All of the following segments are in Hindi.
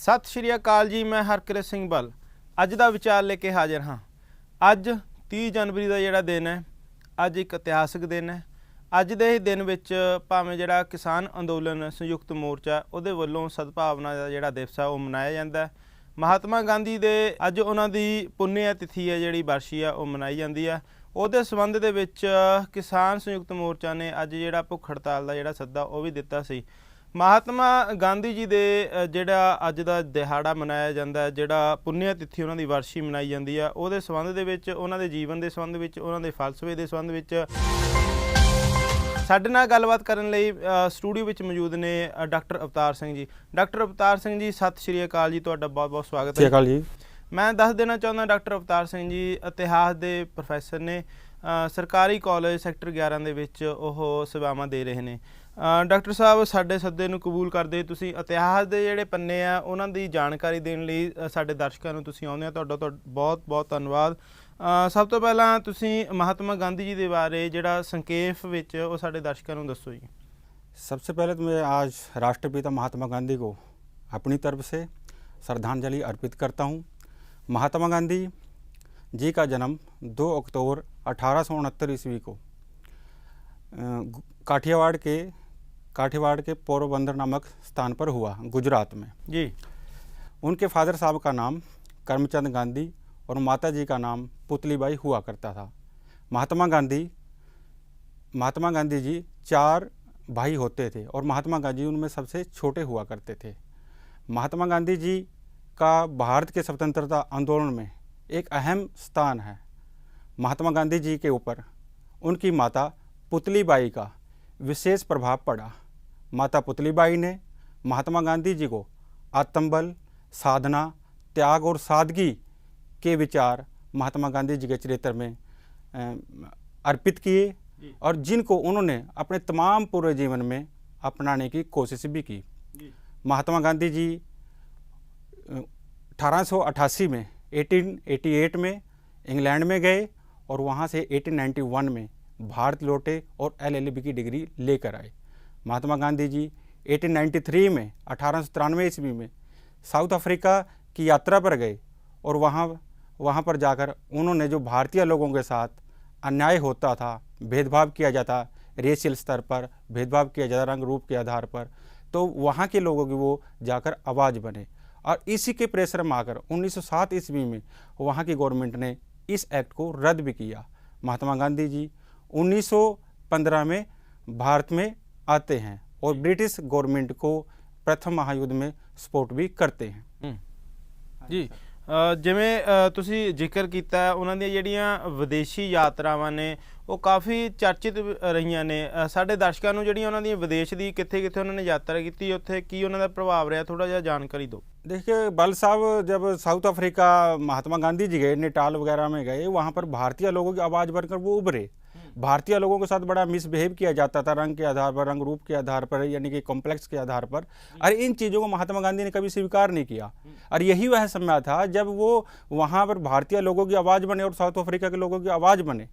सत श्री अकाल जी। मैं हरकिरत सिंह बल अज का विचार लेके हाजिर हाँ। अज 30 जनवरी का जोड़ा दिन है, अज एक इतिहासक दिन है। अज दे ही दिन विच भावें जिहड़ा किसान अंदोलन संयुक्त मोर्चा उहदे वल्लों सद्भावना का जिहड़ा दिवस है वह मनाया जाता है। महात्मा गांधी दे अज उन्हां दी पुण्य तिथि है जिहड़ी वर्षी है वह मनाई जाती है। उहदे संबंध दे विच किसान संयुक्त मोर्चा ने अज जिहड़ा भुख हड़ताल का जिहड़ा सद्दा वह भी दिता सी। महात्मा गांधी जी दे जिहड़ा अज दा दिहाड़ा मनाया जाता है, जिहड़ा पुण्य तिथि उन्हां दी वर्षी मनाई जाती है, उहदे संबंध दे विच उन्हां दे जीवन के संबंध विच उन्हां दे फलसफे के संबंध विच साडे नाल गलबात करन लई स्टूडियो विच मौजूद ने डॉक्टर अवतार सिंह जी। डॉक्टर अवतार सिंह जी, सत श्री अकाल जी, तुहाडा बहुत बहुत स्वागत है जी। मैं दस देना चाहुंदा डॉक्टर अवतार सिंह जी इतिहास के प्रोफैसर ने, सरकारी कॉलेज सैक्टर 11 दे विच ओह सेवावां दे रहे हैं। डॉक्टर साहब, साडे सद्दे नूं कबूल करदे तुसीं इतिहास के जिहड़े पन्ने आ उन्हां दी जानकारी देण लई साडे दर्शकां नूं तुसीं आउंदे आ, तुहाडा बहुत बहुत धन्नवाद। सब तो पहलां तुसीं महात्मा गांधी जी के बारे जिहड़ा संक्षेप विच ओह साडे दर्शकां नूं दस्सो जी। सबसे पहले तो मैं आज राष्ट्रपिता महात्मा गांधी को अपनी तरफ से श्रद्धांजलि अर्पित करता हूँ। महात्मा गांधी जी का जन्म 2 अक्टूबर 1869 ईस्वी को काठियावाड़ के पोरबंदर नामक स्थान पर हुआ, गुजरात में जी। उनके फादर साहब का नाम करमचंद गांधी और माता जी का नाम पुतलीबाई हुआ करता था। महात्मा गांधी जी 4 भाई होते थे और महात्मा गांधी उनमें सबसे छोटे हुआ करते थे। महात्मा गांधी जी का भारत के स्वतंत्रता आंदोलन में एक अहम स्थान है। महात्मा गांधी जी के ऊपर उनकी माता पुतलीबाई का विशेष प्रभाव पड़ा। माता पुतलीबाई ने महात्मा गांधी जी को आत्मबल, साधना, त्याग और सादगी के विचार महात्मा गांधी जी के चरित्र में अर्पित किए और जिनको उन्होंने अपने तमाम पूरे जीवन में अपनाने की कोशिश भी की। महात्मा गांधी जी 1888 में 1888 में इंग्लैंड में गए और वहाँ से 1891 में भारत लौटे और LLB की डिग्री लेकर आए। महात्मा गांधी जी 1893 में 1893 ईस्वी में साउथ अफ्रीका की यात्रा पर गए और वहाँ पर जाकर उन्होंने जो भारतीय लोगों के साथ अन्याय होता था, भेदभाव किया जाता, रेशियल स्तर पर भेदभाव किया जाता रंग रूप के आधार पर, तो वहाँ के लोगों की वो जाकर आवाज़ बने और इसी के प्रेशर में आकर 1907 ईस्वी में वहाँ की गवर्नमेंट ने इस एक्ट को रद्द भी किया। महात्मा गांधी जी 1915 में भारत में आते हैं और ब्रिटिश गवर्नमेंट को प्रथम महायुद्ध में सपोर्ट भी करते हैं जी। जिवें तुसी जिक्र किया उन्हां दी जिहड़ियां विदेशी यात्रावां ने वो काफ़ी चर्चित रहीआं ने। साडे दर्शकां नूं जिहड़ियां उन्हां दी विदेश दी कित्थे कित्थे उन्होंने यात्रा की, उत्थे की उन्हां दा प्रभाव रहा, थोड़ा जिहा जानकारी दो। देखिए बल साहब, जब साउथ अफ्रीका महात्मा गांधी जी गए, नेटाल वगैरह में गए, वहाँ पर भारतीय लोगों की आवाज़ बनकर वो उभरे। भारतीय लोगों के साथ बड़ा मिसबिहेव किया जाता था रंग के आधार पर, रंग रूप के आधार पर, यानी कि कॉम्प्लेक्स के आधार पर, और इन चीज़ों को महात्मा गांधी ने कभी स्वीकार नहीं किया। और यही वह समय था जब वो वहाँ पर भारतीय लोगों की आवाज़ बने और साउथ अफ्रीका के लोगों की आवाज़ बने,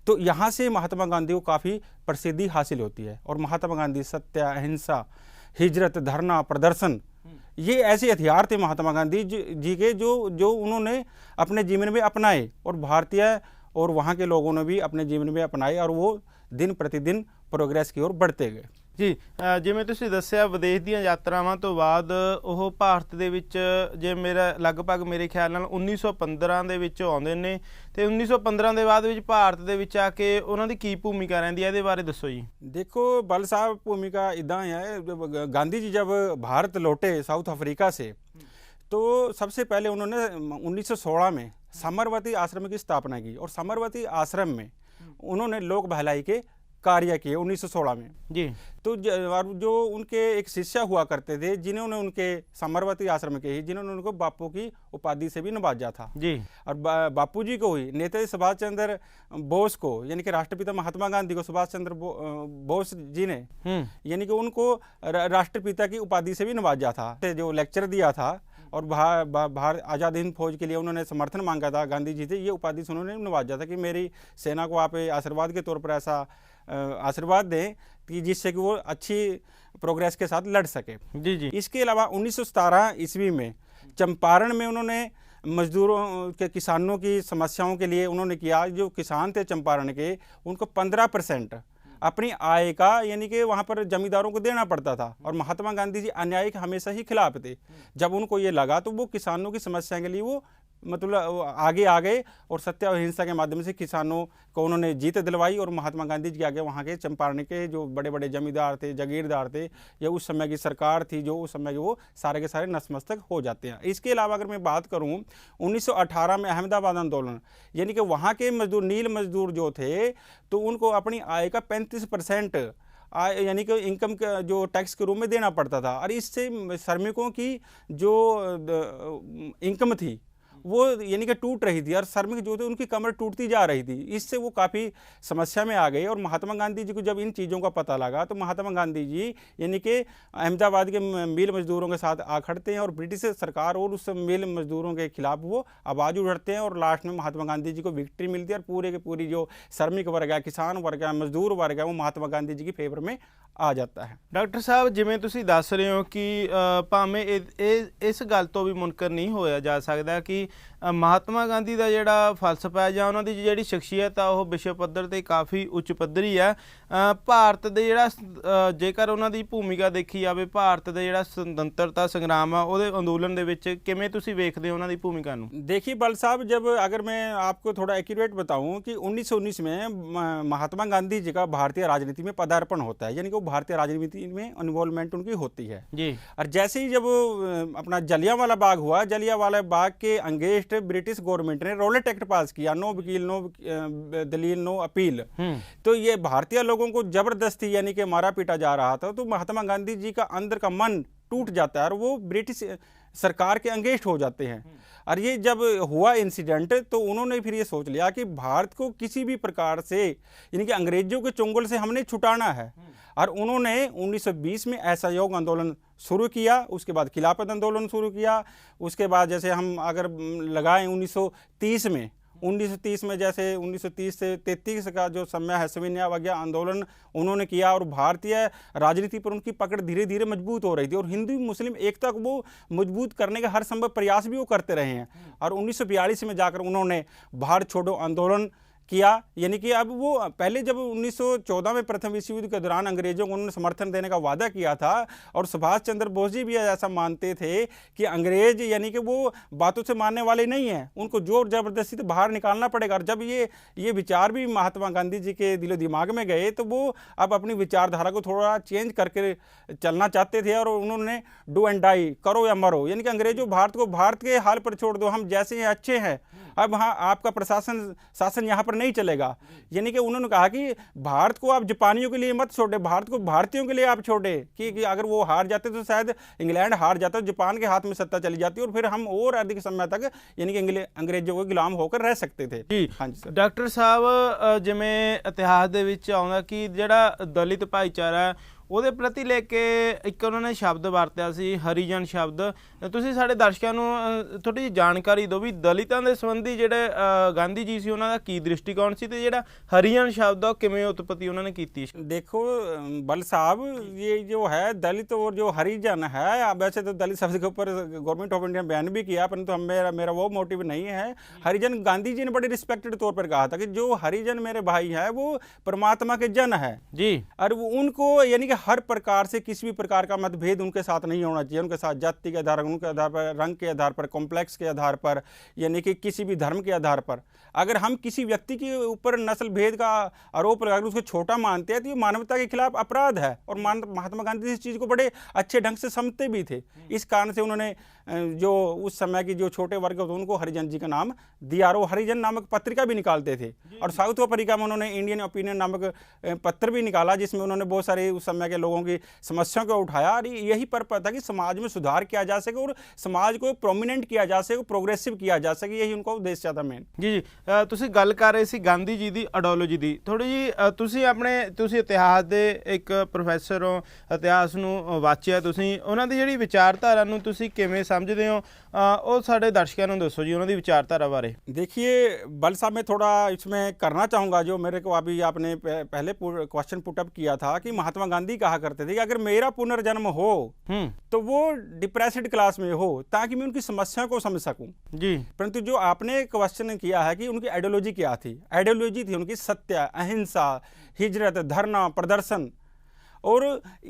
तो यहाँ से महात्मा गांधी को काफ़ी प्रसिद्धि हासिल होती है। और महात्मा गांधी सत्य, अहिंसा, हिजरत, धरना, प्रदर्शन, ये ऐसे हथियार थे महात्मा गांधी जी के जो उन्होंने अपने जीवन में अपनाए और भारतीय और वहाँ के लोगों ने भी अपने जीवन में अपनाए और वो दिन प्रतिदिन प्रोग्रेस की ओर बढ़ते गए जी। जिवें तुसीं दस्सिया विदेश दीयां यात्रावां तो बाद ਉਹ ਭਾਰਤ ਦੇ ਵਿੱਚ ਜੇ ਮੇਰਾ ਲਗਭਗ ਮੇਰੇ ਖਿਆਲ ਨਾਲ 1915 ਦੇ ਵਿੱਚ ਆਉਂਦੇ ਨੇ ਤੇ 1915 ਦੇ ਬਾਅਦ ਵਿੱਚ ਭਾਰਤ ਦੇ ਵਿੱਚ ਆ ਕੇ ਉਹਨਾਂ ਦੀ ਕੀ ਭੂਮਿਕਾ ਰਹਿੰਦੀ ਹੈ, ਇਹਦੇ ਬਾਰੇ ਦੱਸੋ जी। देखो बल साहब, भूमिका इदा है। गांधी जी जब भारत लौटे साउथ अफ्रीका से तो सबसे पहले उन्होंने 1916 में साबरमती आश्रम की स्थापना की और साबरमती आश्रम में उन्होंने लोक भलाई के कार्य किए 1916 में जी। तो जो उनके एक शिष्य हुआ करते थे जिन्होंने उनके साबरमती आश्रम के ही जिन्होंने उनको बापू की उपाधि से भी नवाजा था जी। और बापू जी को ही नेताजी सुभाष चंद्र बोस को, यानी कि राष्ट्रपिता महात्मा गांधी को सुभाष चंद्र बोस जी ने यानी कि उनको राष्ट्रपिता की उपाधि से भी नवाजा था। जो लेक्चर दिया था और भारत आज़ाद हिंद फौज के लिए उन्होंने समर्थन मांगा था गांधी जी से, ये उपाधि से उन्होंने नवाजा था कि मेरी सेना को आप आशीर्वाद के तौर पर ऐसा आशीर्वाद दें कि जिससे कि वो अच्छी प्रोग्रेस के साथ लड़ सके। जी जी। इसके अलावा 1917 ईस्वी में चंपारण में उन्होंने मजदूरों के किसानों की समस्याओं के लिए उन्होंने किया, जो किसान थे चंपारण के उनको 15% अपनी आय का यानी कि वहाँ पर जमींदारों को देना पड़ता था। और महात्मा गांधी जी अन्याय के हमेशा ही खिलाफ थे। जब उनको ये लगा तो वो किसानों की समस्या के लिए वो मतलब आगे आ गए और सत्य और हिंसा के माध्यम से किसानों को उन्होंने जीत दिलवाई। और महात्मा गांधी जी के आगे वहाँ के चंपारण के जो बड़े बड़े जमींदार थे, जागीरदार थे, या उस समय की सरकार थी जो उस समय के, वो सारे के सारे नतमस्तक हो जाते हैं। इसके अलावा अगर मैं बात करूँ 1918 में अहमदाबाद आंदोलन, यानी कि वहाँ के मजदूर, नील मजदूर जो थे, तो उनको अपनी आय का 35% आय यानी कि इनकम का जो टैक्स के रूप में देना पड़ता था। और इससे श्रमिकों की जो इनकम थी वो यानी कि टूट रही थी, और श्रमिक जो थे उनकी कमर टूटती जा रही थी। इससे वो काफ़ी समस्या में आ गए। और महात्मा गांधी जी को जब इन चीज़ों का पता लगा तो महात्मा गांधी जी यानी कि अहमदाबाद के मिल मजदूरों के साथ आ खड़ते हैं और ब्रिटिश सरकार और उस मिल मजदूरों के खिलाफ वो आवाज़ उठाते हैं। और लास्ट में महात्मा गांधी जी को विक्ट्री मिलती है, और पूरे के पूरी जो श्रमिक वर्ग है, किसान वर्ग है, मजदूर वर्ग है, वो महात्मा गांधी जी की फेवर में आ जाता है। डॉक्टर साहब, जिमें ਤੁਸੀਂ ਦੱਸ ਰਹੇ ਹੋ ਕਿ ਭਾਵੇਂ ਇਸ ਗੱਲ ਤੋਂ ਵੀ ਮੁਨਕਰ ਨਹੀਂ ਹੋਇਆ ਜਾ ਸਕਦਾ ਕਿ ਮਹਾਤਮਾ ਗਾਂਧੀ ਦਾ ਜਿਹੜਾ ਫਲਸਫਾ ਹੈ ਜਾਂ ਉਹਨਾਂ ਦੀ ਜਿਹੜੀ ਸ਼ਖਸੀਅਤ ਆ ਉਹ ਵਿਸ਼ਵ ਪੱਧਰ ਤੇ ਕਾਫੀ ਉੱਚ ਪੱਧਰੀ ਹੈ। ਭਾਰਤ ਦੇ ਜਿਹੜਾ ਜੇਕਰ ਉਹਨਾਂ ਦੀ ਭੂਮਿਕਾ ਦੇਖੀ ਜਾਵੇ, ਭਾਰਤ ਦੇ ਜਿਹੜਾ ਸੁਤੰਤਰਤਾ ਸੰਗਰਾਮ ਆ ਉਹਦੇ ਅੰਦੋਲਨ ਦੇ ਵਿੱਚ ਕਿਵੇਂ ਤੁਸੀਂ ਵੇਖਦੇ ਹੋ ਉਹਨਾਂ ਦੀ ਭੂमिका ਨੂੰ? देखिए बल साहब, जब अगर मैं आपको थोड़ा एक्यूरेट बताऊं कि 1919 में महात्मा गांधी जी का भारतीय राजनीति में पदार्पण होता है, यानी कि वो भारतीय राजनीति में इन्वॉल्वमेंट उनकी होती है जी। और जैसे ही जब अपना जलियांवाला बाग हुआ, जलियांवाला बाग के अंगेंस्ट ब्रिटिश गवर्नमेंट ने रॉलेट एक्ट पास किया, नो वकील नो दलील नो अपील। तो ये भारतीय लोगों को जबरदस्ती यानी कि मारा पीटा जा रहा था। तो महात्मा गांधी जी का अंदर का मन टूट जाता है और वो ब्रिटिश सरकार के अंगेंस्ट हो जाते हैं। और ये जब हुआ इंसिडेंट तो उन्होंने फिर ये सोच लिया कि भारत को किसी भी प्रकार से यानी कि अंग्रेजों के चुंगल से हमने छुटाना है। और उन्होंने 1920 में असहयोग आंदोलन शुरू किया, उसके बाद खिलाफत आंदोलन शुरू किया। उसके बाद जैसे हम अगर लगाएं 1930 में जैसे 1930 से 33 का जो समय है, सविनय अवज्ञा आंदोलन उन्होंने किया। और भारतीय राजनीति पर उनकी पकड़ धीरे धीरे मजबूत हो रही थी और हिंदू मुस्लिम एकता को वो मजबूत करने का हर संभव प्रयास भी वो करते रहे हैं। और 1942 में जाकर उन्होंने भारत छोड़ो आंदोलन किया। यानी कि अब वो पहले जब 1914 में प्रथम विश्व युद्ध के दौरान अंग्रेजों को उन्होंने समर्थन देने का वादा किया था, और सुभाष चंद्र बोस जी भी ऐसा मानते थे कि अंग्रेज यानी कि वो बातों से मानने वाले नहीं हैं, उनको जोर जबरदस्ती तो बाहर निकालना पड़ेगा। और जब ये विचार भी महात्मा गांधी जी के दिलो दिमाग में गए तो वो अब अपनी विचारधारा को थोड़ा चेंज करके चलना चाहते थे। और उन्होंने डू एंड डाई, करो या मरो, यानी कि अंग्रेजों भारत को भारत के हाल पर छोड़ दो, हम जैसे हैं अच्छे हैं, अब हाँ आपका शासन यहाँ पर नहीं चलेगा। यानी कि उन्होंने कहा कि भारत को आप जापानियों के लिए मत छोड़े, भारत को भारतीयों के लिए आप छोड़े कि अगर वो हार जाते तो शायद इंग्लैंड हार जाता, जापान के हाथ में सत्ता चली जाती और फिर हम और अधिक समय तक यानी कि अंग्रेजों को गुलाम होकर रह सकते थे। जी हाँ जी सर। डॉक्टर साहब, जिमें इतिहास ਦੇ ਵਿੱਚ ਆਉਂਦਾ ਕਿ ਜਿਹੜਾ ਦਲਿਤ ਭਾਈਚਾਰਾ ਹੈ ਉਹਦੇ ਪ੍ਰਤੀ ਲੈ ਕੇ ਇੱਕ ਉਹਨਾਂ ਨੇ ਸ਼ਬਦ ਵਰਤਿਆ ਸੀ, ਹਰੀਜਨ ਸ਼ਬਦ। ਤੁਸੀਂ ਸਾਡੇ ਦਰਸ਼ਕਾਂ ਨੂੰ ਥੋੜੀ ਜਿਹੀ ਜਾਣਕਾਰੀ ਦਿਓ ਵੀ ਦਲਿਤਾਂ ਦੇ ਸੰਬੰਧੀ ਜਿਹੜੇ ਗਾਂਧੀ ਜੀ ਸੀ ਉਹਨਾਂ ਦਾ ਕੀ ਦ੍ਰਿਸ਼ਟੀਕੋਣ ਸੀ ਤੇ ਜਿਹੜਾ ਹਰੀਜਨ शब्द है किमें उत्पत्ति उन्होंने की थी? देखो बल साहब, ये जो है दलित और जो हरिजन है, वैसे तो दलित शब्द के ऊपर गवर्नमेंट ऑफ इंडिया बैन भी किया, परंतु मेरा वो मोटिव नहीं है। हरिजन गांधी जी ने बड़े रिस्पेक्टेड तौर पर कहा था कि जो हरिजन मेरे भाई है वो परमात्मा के जन है जी। और वो उनको यानी कि हर प्रकार से किसी भी प्रकार का मतभेद उनके साथ नहीं होना चाहिए। उनके साथ जाति के आधार, उनके आधार पर, रंग के आधार पर, कॉम्प्लेक्स के आधार पर, यानी कि किसी भी धर्म के आधार पर अगर हम किसी व्यक्ति के ऊपर नस्ल भेद का आरोप लगाकर उसको छोटा मानते हैं तो ये मानवता के खिलाफ अपराध है। और महात्मा गांधी इस चीज़ को बड़े अच्छे ढंग से समझते भी थे। इस कारण से उन्होंने जो उस समय की जो छोटे वर्ग होते उनको हरिजन जी का नाम दिया और वो हरिजन नामक पत्रिका भी निकालते थे। और साउथ अफ्रीका में उन्होंने इंडियन ओपिनियन नामक पत्र भी निकाला जिसमें उन्होंने बहुत सारे उस समय के लोगों की समस्याओं को उठाया। और यही पर्पज था कि समाज में सुधार किया जा सके और समाज को प्रोमिनेंट किया जा सके, प्रोग्रेसिव किया जा सके, यही उनका उद्देश्य था मेन। जी जी। ਤੁਸੀਂ ਗੱਲ ਕਰ ਰਹੇ ਸੀ ਗਾਂਧੀ ਜੀ ਦੀ ਆਈਡੀਓਲੋਜੀ ਦੀ। ਥੋੜੀ ਜੀ ਤੁਸੀਂ ਇਤਿਹਾਸ ਦੇ ਇੱਕ ਪ੍ਰੋਫੈਸਰ ਹੋ, ਇਤਿਹਾਸ ਨੂੰ ਵਾਚਿਆ ਤੁਸੀਂ, ਉਹਨਾਂ ਦੀ ਜਿਹੜੀ ਵਿਚਾਰਧਾਰਾ ਨੂੰ ਤੁਸੀਂ ਕਿਵੇਂ समझते हो ਉਹ ਸਾਡੇ ਦਰਸ਼ਕਾਂ ਨੂੰ ਦੱਸੋ ਜੀ ਉਹਨਾਂ ਦੀ ਵਿਚਾਰਧਾਰਾ ਬਾਰੇ। देखिए बल साहब, मैं थोड़ा इसमें करना चाहूँगा जो मेरे को अभी आपने पहले क्वेश्चन पुटअप किया था कि महात्मा गांधी कहा करते थे कि अगर मेरा पुनर्जन्म हो तो वो डिप्रेस्ड क्लास में हो, ताकि मैं उनकी समस्या को समझ सकूं जी। परंतु जो आपने क्वेश्चन किया है कि उनकी आइडियोलॉजी क्या थी, आइडियोलॉजी थी उनकी सत्य, अहिंसा, हिजरत, धरना, प्रदर्शन, और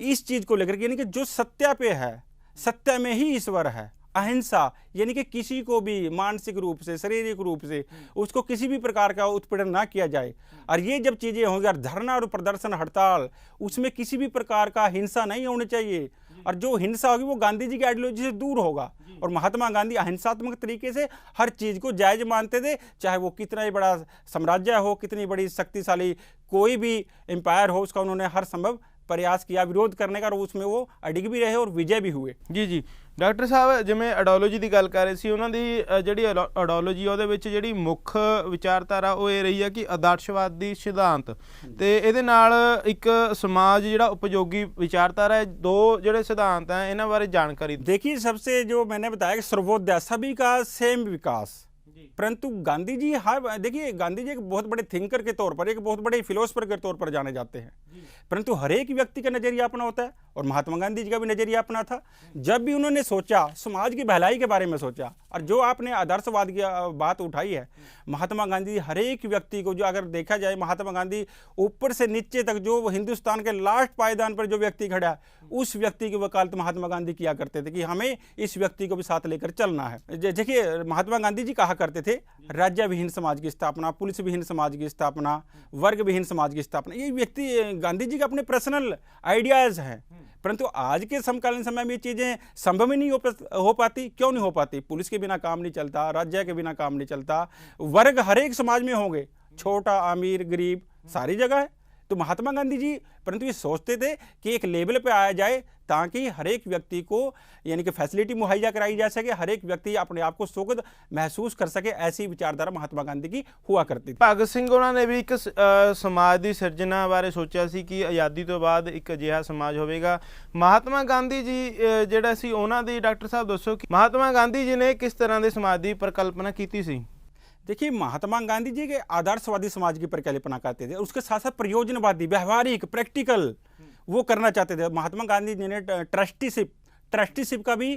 इस चीज को लेकर के यानी कि जो सत्य पे है, सत्य में ही ईश्वर है, अहिंसा यानी कि किसी को भी मानसिक रूप से, शारीरिक रूप से उसको किसी भी प्रकार का उत्पीड़न ना किया जाए, और ये जब चीजें होंगी, और धरना और प्रदर्शन, हड़ताल, उसमें किसी भी प्रकार का हिंसा नहीं होनी चाहिए, और जो हिंसा होगी वो गांधी जी की आइडियोलॉजी से दूर होगा। और महात्मा गांधी अहिंसात्मक तरीके से हर चीज को जायज मानते थे, चाहे वो कितना ही बड़ा साम्राज्य हो, कितनी बड़ी शक्तिशाली कोई भी एम्पायर हो, उसका उन्होंने हर संभव प्रयास किया विरोध करने का, और उसमें वो अडिग भी रहे और विजय भी हुए। ਜੀ ਜੀ ਡਾਕਟਰ ਸਾਹਿਬ, ਜਿਵੇਂ ਆਈਡੀਓਲੋਜੀ ਦੀ ਗੱਲ ਕਰ ਰਹੇ ਸੀ, ਉਹਨਾਂ ਦੀ ਜਿਹੜੀ ਆਈਡੀਓਲੋਜੀ ਉਹਦੇ ਵਿੱਚ ਜਿਹੜੀ ਮੁੱਖ ਵਿਚਾਰਧਾਰਾ ਉਹ ਇਹ ਰਹੀ ਹੈ ਕਿ ਆਦਰਸ਼ਵਾਦੀ ਸਿਧਾਂਤ ਤੇ ਇਹਦੇ ਨਾਲ ਇੱਕ ਸਮਾਜ ਜਿਹੜਾ ਉਪਯੋਗੀ ਵਿਚਾਰਧਾਰਾ ਹੈ। ਦੋ ਜਿਹੜੇ ਸਿਧਾंत हैं ਇਹਨਾਂ ਬਾਰੇ ਜਾਣकारी। देखिए, सबसे जो मैंने बताया कि सर्वोदय, सभी का सेम विकास, परंतु गांधी जी देखिए गांधी जी एक बहुत बड़े थिंकर के तौर पर, एक बहुत बड़े फिलोसफर के तौर पर जाने जाते हैं, परंतु हर एक व्यक्ति का नजरिया अपना होता है, और महात्मा गांधी जी का भी नजरिया अपना था। जब भी उन्होंने सोचा, समाज की भलाई के बारे में सोचा, और जो आपने आदर्शवाद की बात उठाई है, महात्मा गांधी हर एक व्यक्ति को, जो अगर देखा जाए महात्मा गांधी ऊपर से नीचे तक जो हिंदुस्तान के लास्ट पायदान पर जो व्यक्ति खड़ा है, उस व्यक्ति की वकालत महात्मा गांधी किया करते थे कि हमें इस व्यक्ति को भी साथ लेकर चलना है। देखिए, महात्मा गांधी जी कहा करते थे राज्य विहीन समाज की स्थापना, पुलिस विहीन समाज की स्थापना, वर्ग विहीन समाज की स्थापना, ये व्यक्ति गांधी जी के अपने पर्सनल आइडियाज हैं, परंतु आज के समकालीन समय में ये चीजें संभव ही नहीं हो पाती। क्यों नहीं हो पाती? पुलिस के बिना काम नहीं चलता, राज्य के बिना काम नहीं चलता, वर्ग हर एक समाज में होंगे, छोटा, अमीर, गरीब, सारी जगह है। तो महात्मा गांधी जी परंतु ये सोचते थे कि एक लेवल पे आया जाए ताकि हर एक व्यक्ति को यानी कि फैसिलिटी मुहैया कराई जा सके, हर एक व्यक्ति अपने आप को सुखद महसूस कर सके, ऐसी विचारधारा महात्मा गांधी की हुआ करती थी। ਭਗਤ ਸਿੰਘ ਉਹਨਾਂ ਨੇ ਵੀ ਇੱਕ ਸਮਾਜ ਦੀ ਸਿਰਜਣਾ ਬਾਰੇ ਸੋਚਿਆ ਸੀ ਕਿ ਆਜ਼ਾਦੀ ਤੋਂ ਬਾਅਦ ਇੱਕ ਅਜਿਹਾ ਸਮਾਜ ਹੋਵੇਗਾ। ਮਹਾਤਮਾ ਗਾਂਧੀ ਜੀ ਜਿਹੜਾ ਸੀ ਉਹਨਾਂ ਦੀ ਡਾਕਟਰ ਸਾਹਿਬ ਦੱਸੋ ਕਿ ਮਹਾਤਮਾ ਗਾਂਧੀ ਜੀ ਨੇ ਕਿਸ ਤਰ੍ਹਾਂ ਦੇ ਸਮਾਜ ਦੀ ਪਰਿਕਲਪਨਾ ਕੀਤੀ ਸੀ। देखिए, महात्मा गांधी जी के आदर्शवादी समाज की परिकल्पना करते थे, उसके साथ साथ प्रयोजनवादी, व्यवहारिक, प्रैक्टिकल वो करना चाहते थे। महात्मा गांधी जी ने ट्रस्टीशिप का भी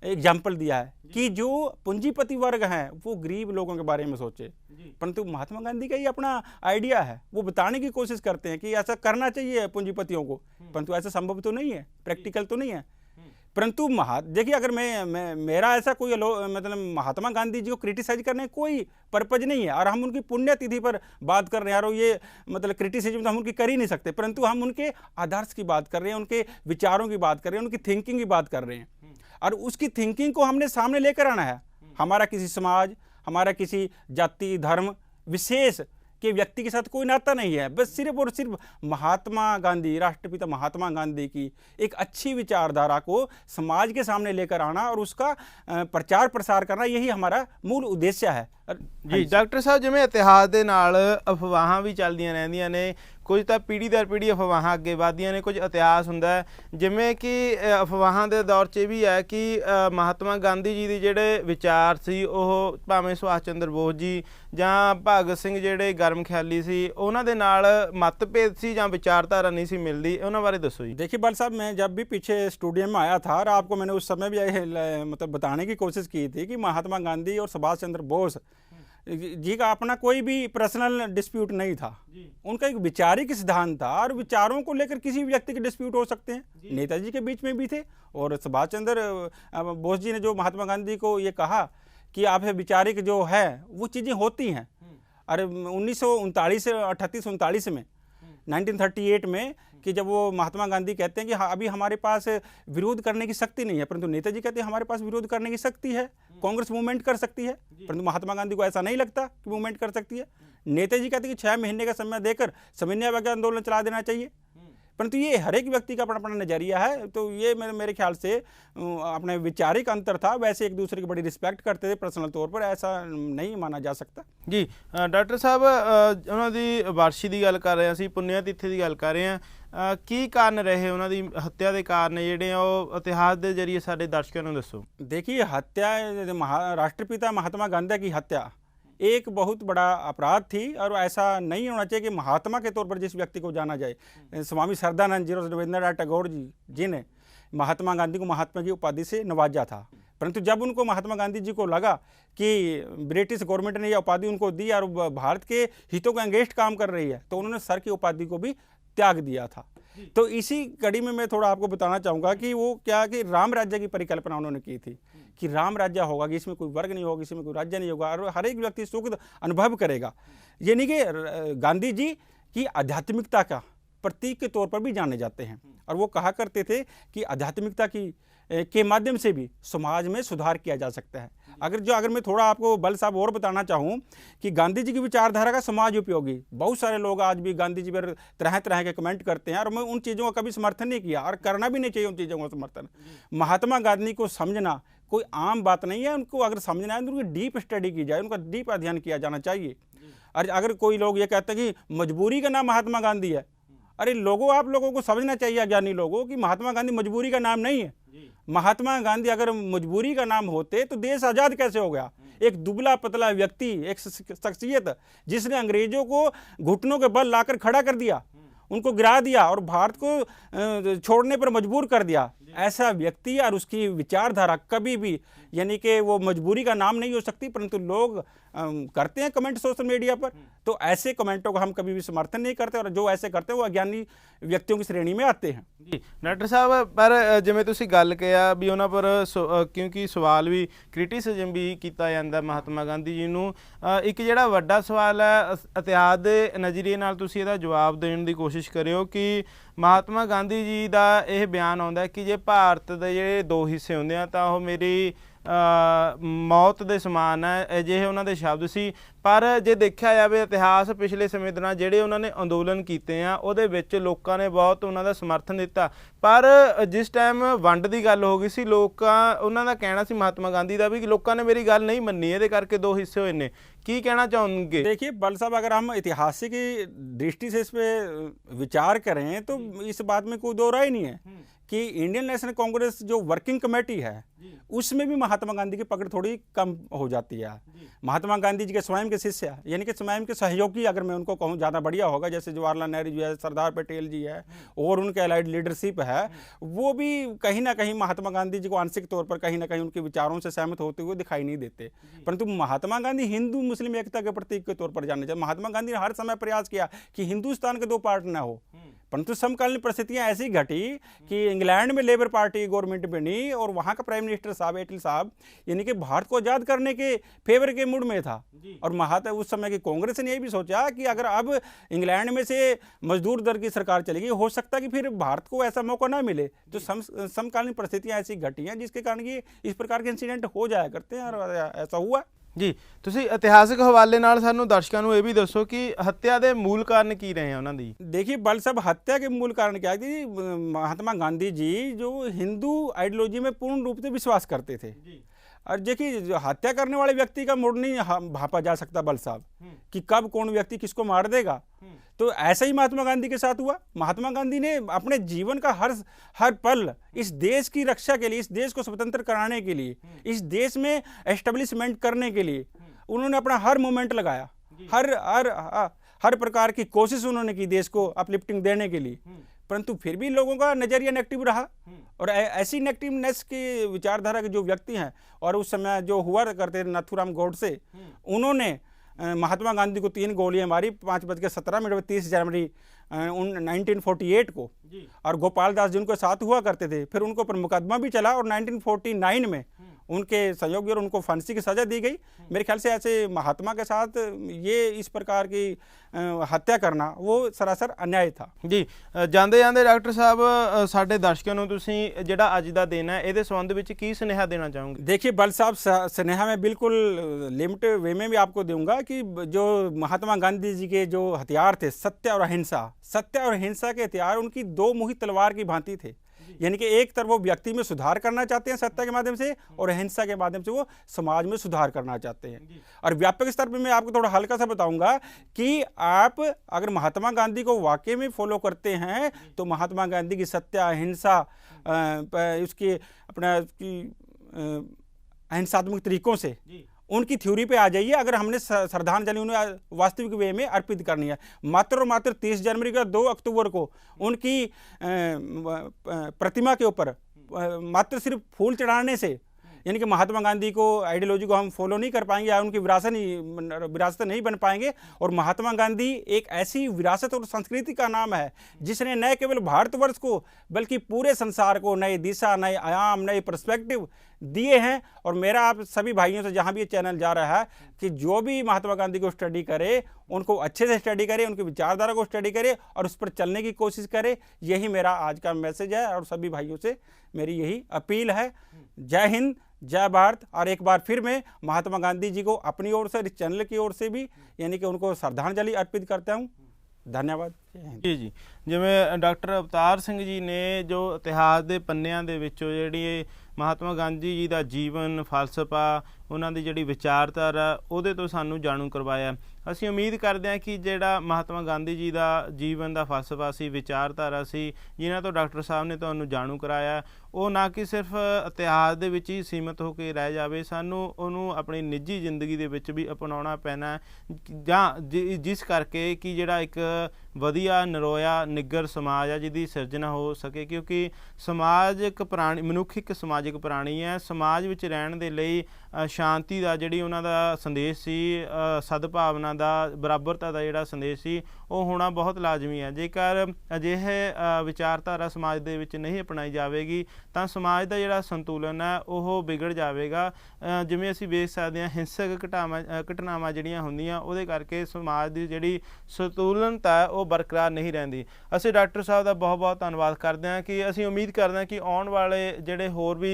एग्जाम्पल दिया है कि जो पूंजीपति वर्ग हैं वो गरीब लोगों के बारे में सोचे, परंतु महात्मा गांधी का ये अपना आइडिया है, वो बताने की कोशिश करते हैं कि ऐसा करना चाहिए पूंजीपतियों को, परंतु ऐसा संभव तो नहीं है, प्रैक्टिकल तो नहीं है। परंतु देखिए, अगर मेरा ऐसा कोई मतलब महात्मा गांधी जी को क्रिटिसाइज करने कोई पर्पज नहीं है, और हम उनकी पुण्यतिथि पर बात कर रहे हैं, और ये मतलब क्रिटिसिज्म तो हम उनकी कर ही नहीं सकते, परंतु हम उनके आदर्श की बात कर रहे हैं, उनके विचारों की बात कर रहे हैं, उनकी थिंकिंग की बात कर रहे हैं, और उसकी थिंकिंग को हमने सामने लेकर आना है। हमारा किसी समाज, हमारा किसी जाति, धर्म विशेष के व्यक्ति के साथ कोई नाता नहीं है, बस सिर्फ और सिर्फ महात्मा गांधी, राष्ट्रपिता महात्मा गांधी की एक अच्छी विचारधारा को समाज के सामने लेकर आना और उसका प्रचार प्रसार करना, यही हमारा मूल उद्देश्य है। जी डॉक्टर साहब, जिवें इतिहास के नाल अफवाहां भी चलदियां रहिंदियां ने, कुछ तो पीढ़ी दर पीढ़ी अफवाहां अगे वधदियां ने, कुछ इतिहास हुंदा है जिवें कि अफवाहां दे दौर 'च भी है कि महात्मा गांधी जी दे जिहड़े विचार सी ओह भावें सुभाष चंद्र बोस जी जां भगत सिंह जिहड़े गर्म ख्याली सी उन्हां दे नाल मतभेद सी जां विचारधारा नहीं सी मिलदी, उन्हां बारे दसो जी। देखिए बल साहब, मैं जब भी पीछे स्टूडियो में आया था और आपको मैंने उस समय भी मतलब बताने की कोशिश की थी कि महात्मा गांधी और सुभाष चंद्र बोस जी का अपना कोई भी पर्सनल डिस्प्यूट नहीं था, उनका एक वैचारिक सिद्धांत था, और विचारों को लेकर किसी भी व्यक्ति के डिस्प्यूट हो सकते हैं। नेताजी के बीच में भी थे, और सुभाष चंद्र बोस जी ने जो महात्मा गांधी को ये कहा कि आप वैचारिक जो है वो चीज़ें होती हैं, और 1939 में 1938 में कि जब वो महात्मा गांधी कहते हैं कि हाँ अभी हमारे पास विरोध करने की शक्ति नहीं है, परंतु नेताजी कहते हैं हमारे पास विरोध करने की शक्ति है, कांग्रेस मूवमेंट कर सकती है, परंतु महात्मा गांधी को ऐसा नहीं लगता कि मूवमेंट कर सकती है। नेताजी कहते हैं कि 6 महीने का समय देकर समन्वय आंदोलन चला देना चाहिए, परंतु ये हर एक व्यक्ति का अपना अपना नजरिया है। तो ये मेरे ख्याल से अपने वैचारिक अंतर था, वैसे एक दूसरे की बड़ी रिस्पेक्ट करते थे पर्सनल तौर पर, ऐसा नहीं माना जा सकता। जी डॉक्टर साहब, उन्होंने वारसी की गल कर रहे हैं, पुण्य तिथि की गल कर रहे हैं, ਕੀ ਕਾਰਨ ਰਹੇ ਉਹਨਾਂ ਦੀ ਹੱਤਿਆ ਦੇ ਕਾਰਨ ਜਿਹੜੇ ਉਹ ਇਤਿਹਾਸ ਦੇ ਜਰੀਏ ਸਾਡੇ ਦਰਸ਼ਕਾਂ ਨੂੰ ਦੱਸੋ। देखिए, हत्या राष्ट्रपिता महात्मा गांधी की हत्या एक बहुत बड़ा अपराध थी और ऐसा नहीं होना चाहिए कि महात्मा के तौर पर जिस व्यक्ति को जाना जाए। स्वामी श्रद्धानंद जी और रविंद्रनाथ टैगोर जी ने महात्मा गांधी को महात्मा की उपाधि से नवाजा था, परंतु जब उनको महात्मा गांधी जी को लगा कि ब्रिटिश गवर्नमेंट ने यह उपाधि उनको दी और भारत के हितों के अगेंस्ट काम कर रही है, तो उन्होंने सर की उपाधि को भी त्याग दिया था। तो इसी कड़ी में मैं थोड़ा आपको बताना चाहूँगा कि वो क्या कि राम राज्य की परिकल्पना उन्होंने की थी कि राम राज्य होगा कि इसमें कोई वर्ग नहीं होगा, इसमें कोई राज्य नहीं होगा और हर एक व्यक्ति सुख अनुभव करेगा। ये नहीं कि गांधी जी की आध्यात्मिकता का प्रतीक के तौर पर भी जाने जाते हैं और वो कहा करते थे कि आध्यात्मिकता के माध्यम से भी समाज में सुधार किया जा सकता है। अगर मैं थोड़ा आपको बल साहब और बताना चाहूँ कि गांधी जी की विचारधारा का समाज उपयोगी, बहुत सारे लोग आज भी गांधी जी पर तरह तरह के कमेंट करते हैं और मैं उन चीज़ों का कभी समर्थन नहीं किया और करना भी नहीं चाहिए उन चीज़ों का समर्थन। महात्मा गांधी को समझना कोई आम बात नहीं है, उनको अगर समझना है तो उनकी डीप स्टडी की जाए, उनका डीप अध्ययन किया जाना चाहिए। और अगर कोई लोग ये कहते हैं कि मजबूरी का नाम महात्मा गांधी है, अरे लोगों, आप लोगों को समझना चाहिए अज्ञानी लोगों कि महात्मा गांधी मजबूरी का नाम नहीं है। महात्मा गांधी अगर मजबूरी का नाम होते तो देश आज़ाद कैसे हो गया। एक दुबला पतला व्यक्ति, एक शख्सियत जिसने अंग्रेजों को घुटनों के बल लाकर खड़ा कर दिया, उनको गिरा दिया और भारत को छोड़ने पर मजबूर कर दिया, ऐसा व्यक्ति और उसकी विचारधारा कभी भी यानी कि वो मजबूरी का नाम नहीं हो सकती। परंतु लोग करते हैं कमेंट सोशल मीडिया पर, तो ऐसे कमेंटों का हम कभी भी समर्थन नहीं करते और जो ऐसे करते हैं वो अज्ञानी व्यक्तियों की श्रेणी में आते हैं। जी डॉक्टर साहब, पर जिवें तुसीं गल किया भी उन्हां पर क्योंकि सवाल भी क्रिटिसिजम भी किया जाता महात्मा गांधी जी नूं, एक जिहड़ा वड्डा सवाल है इतिहास के नज़रिए नाल तुसीं इहदा जवाब देण दी कोशिश करियो कि महात्मा गांधी जी का यह बयान आउंदा कि जे भारत दे जिहड़े दो हिस्से हुंदे आ तां ओह मेरी मौत ਦੇ ਸਮਾਨ ਹੈ, ਅਜਿਹੇ ਉਹਨਾਂ ਦੇ ਸ਼ਬਦ ਸੀ। ਪਰ ਜੇ ਦੇਖਿਆ ਜਾਵੇ ਇਤਿਹਾਸ ਪਿਛਲੇ ਸਮੇਂ ਦੌਰਾਨ ਜਿਹੜੇ ਉਹਨਾਂ ਨੇ ਅੰਦੋਲਨ ਕੀਤੇ ਆ ਉਹਦੇ ਵਿੱਚ ਲੋਕਾਂ ਨੇ ਬਹੁਤ ਉਹਨਾਂ ਦਾ ਸਮਰਥਨ ਦਿੱਤਾ, ਪਰ ਜਿਸ ਟਾਈਮ ਵੰਡ ਦੀ ਗੱਲ ਹੋ ਗਈ ਸੀ ਲੋਕਾਂ ਉਹਨਾਂ ਦਾ ਕਹਿਣਾ ਸੀ महात्मा गांधी ਦਾ ਵੀ ਲੋਕਾਂ ਨੇ ਮੇਰੀ ਗੱਲ नहीं ਮੰਨੀ, ਇਹਦੇ ਕਰਕੇ दो हिस्से ਹੋਏ ਨੇ। की कहना चाहोगे? देखिए बल साहब, अगर हम ऐतिहासिक दृष्टि से इस पे विचार करें तो इस बात में कोई दो राय नहीं है कि इंडियन नेशनल कांग्रेस जो वर्किंग कमेटी है उसमें भी महात्मा गांधी की पकड़ थोड़ी कम हो जाती है। महात्मा गांधी जी के स्वयं के शिष्य यानी कि स्वयं के सहयोगी अगर मैं उनको कहूँ ज़्यादा बढ़िया होगा, जैसे जवाहरलाल नेहरू जी है, सरदार पटेल जी है और उनके अलाइड लीडरशिप है, वो भी कहीं ना कहीं महात्मा गांधी जी को आंशिक तौर पर कहीं ना कहीं उनके विचारों से सहमत होते हुए दिखाई नहीं देते। परंतु महात्मा गांधी हिंदू मुस्लिम एकता के प्रतीक के तौर पर जाने जाते। महात्मा गांधी ने हर समय प्रयास किया कि हिंदुस्तान के दो पार्ट न हो, परंतु समकालीन परिस्थितियां ऐसी घटी कि इंग्लैंड में लेबर पार्टी गवर्नमेंट बनी और वहाँ का प्राइम मिनिस्टर साहब एटली साहब यानी कि भारत को आज़ाद करने के फेवर के मूड में था। और उस समय की कांग्रेस ने यह भी सोचा कि अगर अब इंग्लैंड में से मजदूर दर की सरकार चलेगी, हो सकता है कि फिर भारत को ऐसा मौका ना मिले। तो समकालीन परिस्थितियां ऐसी घटी हैं जिसके कारण कि इस प्रकार के इंसिडेंट हो जाया करते हैं और ऐसा हुआ। जी ਤੁਸੀਂ ਇਤਿਹਾਸਿਕ ਹਵਾਲੇ ਨਾਲ ਸਾਨੂੰ ਦਰਸ਼ਕਾਂ ਨੂੰ ਇਹ ਵੀ ਦੱਸੋ ਕਿ हत्या ਦੇ मूल कारण की रहे हैं ਉਹਨਾਂ ਦੀ। देखिए बल साहब, हत्या के मूल कारण क्या है? महात्मा गांधी जी जो हिंदू आइडियोलॉजी में पूर्ण रूप से विश्वास करते थे और देखिए जो हत्या करने वाले व्यक्ति का मूड नहीं भापा जा सकता बल साहब कि कब कौन व्यक्ति किसको मार देगा। तो ऐसा ही महात्मा गांधी के साथ हुआ। महात्मा गांधी ने अपने जीवन का हर पल इस देश की रक्षा के लिए, इस देश को स्वतंत्र कराने के लिए, इस देश में एस्टेब्लिशमेंट करने के लिए उन्होंने अपना हर मोमेंट लगाया, हर प्रकार की कोशिश उन्होंने की देश को अपलिफ्टिंग देने के लिए। परंतु फिर भी लोगों का नजरिया नेगेटिव रहा और ऐसी नेगेटिवनेस की विचारधारा के जो व्यक्ति हैं और उस समय जो हुआ करते नाथूराम गोडसे, उन्होंने महात्मा गांधी को 3 गोलियां मारी 5:17 30 जनवरी 1948 को और गोपाल दास जी उनके साथ हुआ करते थे। फिर उनको पर मुकदमा भी चला और 1949 में उनके सहयोगी और उनको फांसी की सजा दी गई। मेरे ख्याल से ऐसे महात्मा के साथ ये इस प्रकार की हत्या करना वो सरासर अन्याय था। जी ਜਾਂਦੇ ਜਾਂਦੇ डॉक्टर साहब ਸਾਡੇ ਦਰਸ਼ਕਾਂ ਨੂੰ ਤੁਸੀਂ ਜਿਹੜਾ ਅੱਜ ਦਾ ਦਿਨ ਹੈ ਇਹਦੇ ਸੰਬੰਧ ਵਿੱਚ ਕੀ ਸੁਨੇਹਾ देना चाहोगे? देखिए बल साहब, स्नेहा में बिल्कुल लिमिट वे में भी आपको दूंगा कि जो महात्मा गांधी जी के जो हथियार थे सत्य और अहिंसा, सत्य और अहिंसा के हथियार उनकी 2 मुखी तलवार की भांति थे। यानी कि एक तरफ वो व्यक्ति में सुधार करना चाहते हैं सत्ता के माध्यम से, और अहिंसा के माध्यम से वो समाज में सुधार करना चाहते हैं। और व्यापक स्तर पर मैं आपको थोड़ा हल्का सा बताऊंगा कि आप अगर महात्मा गांधी को वाकई में फॉलो करते हैं तो महात्मा गांधी की सत्य, अहिंसा, उसकी अपना अहिंसात्मक तरीकों से उनकी थ्योरी पे आ जाइए। अगर हमने श्रद्धांजलि उन्हें वास्तविक वे में अर्पित करनी है, मात्र और मात्र 30 जनवरी का 2 अक्टूबर को उनकी प्रतिमा के ऊपर मात्र सिर्फ फूल चढ़ाने से, यानी कि महात्मा गांधी को आइडियोलॉजी को हम फॉलो नहीं कर पाएंगे या उनकी विरासत नहीं बन पाएंगे। और महात्मा गांधी एक ऐसी विरासत और संस्कृति का नाम है जिसने न केवल भारतवर्ष को बल्कि पूरे संसार को नई दिशा, नए आयाम, नए पर्सपेक्टिव दिए हैं। और मेरा आप सभी भाइयों से जहां भी ये चैनल जा रहा है कि जो भी महात्मा गांधी को स्टडी करे उनको अच्छे से स्टडी करे, उनकी विचारधारा को स्टडी करे और उस पर चलने की कोशिश करे। यही मेरा आज का मैसेज है और सभी भाइयों से मेरी यही अपील है। जय हिंद, जय भारत। और एक बार फिर मैं महात्मा गांधी जी को अपनी ओर से, इस चैनल की ओर से भी यानी कि उनको श्रद्धांजलि अर्पित करता हूँ। धन्यवाद जी। जिवें डॉक्टर अवतार सिंह जी ने जो इतिहास के पन्नियां दे विचों जिहड़ी महात्मा गांधी जी का जीवन, फलसफा, उन्हां दी जिहड़ी विचारधारा उहदे तो सानू जाणू करवाया। ਅਸੀਂ उम्मीद करते हैं कि ਜਿਹੜਾ महात्मा गांधी जी का जीवन का फलसफा सी, विचारधारा सी, जिन्हां तो डॉक्टर साहब ने तुहानू जाणू कराया, ਉਹ ना कि सिर्फ इतिहास ਦੇ ਵਿੱਚ ਹੀ सीमित हो के रह जाए, सानू ਉਹਨੂੰ अपनी निजी जिंदगी ਦੇ ਵਿੱਚ भी अपनाउणा पैना ਜਾਂ जिस करके कि ਜਿਹੜਾ एक ਵਧੀਆ नरोया निग्गर समाज है जिहदी सिरजना हो सके। क्योंकि समाज एक प्राणी, मनुख एक समाजिक प्राणी है। समाज ਵਿੱਚ ਰਹਿਣ ਦੇ ਲਈ शांति का जिहड़ी उन्हां दा संदेश सी, सद्भावना का, बराबरता का जिहड़ा संदेश सी, ਉਹ होना बहुत लाजमी है। जेकर अजिहे विचारधारा समाज ਦੇ ਵਿੱਚ नहीं अपनाई जाएगी ਤਾਂ समाज का जिहड़ा संतुलन है ਉਹ ਵਿਗੜ ਜਾਵੇਗਾ। ਜਿਵੇਂ ਅਸੀਂ ਵੇਖ ਸਕਦੇ ਹਾਂ ਹਿੰਸਕ ਘਟਨਾਵਾਂ ਜਿਹੜੀਆਂ ਹੁੰਦੀਆਂ ਉਹਦੇ ਕਰਕੇ समाज की जिहड़ी संतुलनता है ਉਹ बरकरार नहीं रहिंदी। ਅਸੀਂ डॉक्टर साहब का बहुत बहुत धन्यवाद करते हैं कि ਅਸੀਂ उम्मीद करते हैं कि आने वाले ਜਿਹੜੇ होर भी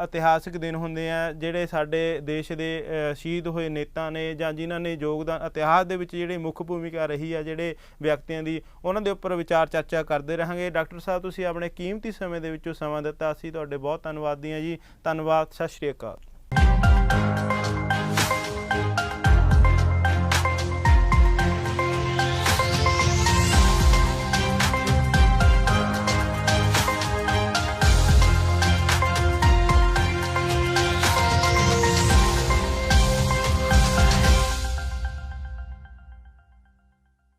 इतिहासिक दिन होंदे आ, ਜਿਹੜੇ ਸਾਡੇ देश के शहीद होए नेता ने ਜਾਂ जिन्हां ने योगदान इतिहास ਦੇ ਵਿੱਚ ਜਿਹੜੀ ਮੁੱਖ ਭੂਮਿਕਾ ਰਹੀ ਆ ਜਿਹੜੇ ਵਿਅਕਤੀਆਂ ਦੀ, ਉਹਨਾਂ ਦੇ ਉੱਪਰ ਵਿਚਾਰ ਚਰਚਾ ਕਰਦੇ ਰਹਾਂਗੇ। ਡਾਕਟਰ ਸਾਹਿਬ ਤੁਸੀਂ ਆਪਣੇ ਕੀਮਤੀ ਸਮੇਂ ਦੇ ਵਿੱਚੋਂ ਸਮਾਂ ਦਿੱਤਾ, ਅਸੀਂ ਤੁਹਾਡੇ ਬਹੁਤ ਧੰਨਵਾਦੀ ਹਾਂ ਜੀ। ਧੰਨਵਾਦ, ਸਤਿ ਸ਼੍ਰੀ ਅਕਾਲ।